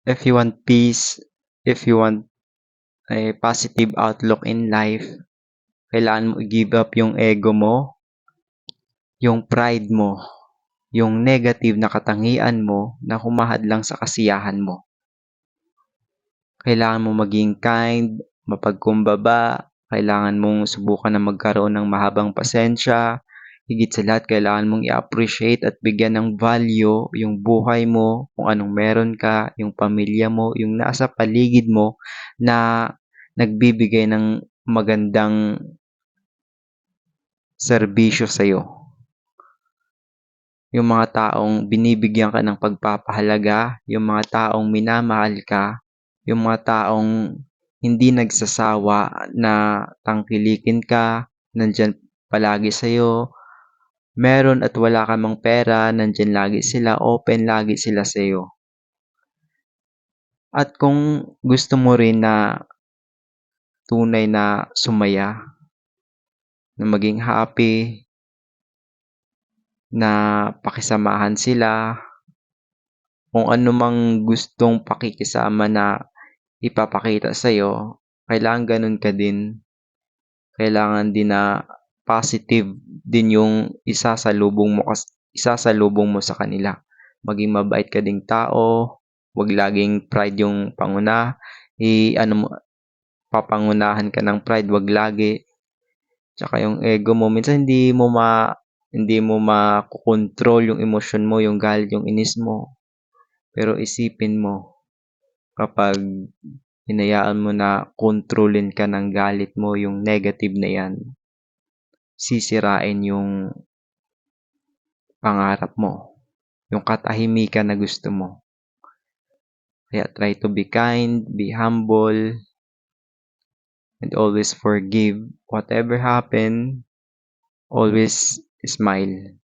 If you want peace, if you want a positive outlook in life, kailangan mo i-give up yung ego mo, yung pride mo, yung negative na katangian mo na humahadlang sa kasiyahan mo. Kailangan mo maging kind, mapagkumbaba, kailangan mong subukan na magkaroon ng mahabang pasensya. Higit sa lahat, kailangan mong i-appreciate at bigyan ng value yung buhay mo, kung anong meron ka, yung pamilya mo, yung nasa paligid mo na nagbibigay ng magandang serbisyo sa'yo. Yung mga taong binibigyan ka ng pagpapahalaga, yung mga taong minamahal ka, yung mga taong hindi nagsasawa na tangkilikin ka, nandyan palagi sa'yo. Meron at wala ka mang pera, nandyan lagi sila, open lagi sila sa'yo. At kung gusto mo rin na tunay na sumaya, na maging happy, na pakisamahan sila, kung ano mang gustong pakikisama na ipapakita sa'yo, kailangan ganun ka din. Kailangan din na positive din yung isasalubong mo sa kanila. Maging mabait ka ding tao, wag laging pride yung papangunahan ka ng pride, wag lagi. Tsaka yung ego mo, minsan hindi mo makokontrol yung emosyon mo, yung galit, yung inis mo. Pero isipin mo, kapag hinayaan mo na kontrolin ka ng galit mo, yung negative na yan, sisirain yung pangarap mo, yung katahimikan na gusto mo. Kaya try to be kind, be humble, and always forgive. Whatever happen, always smile.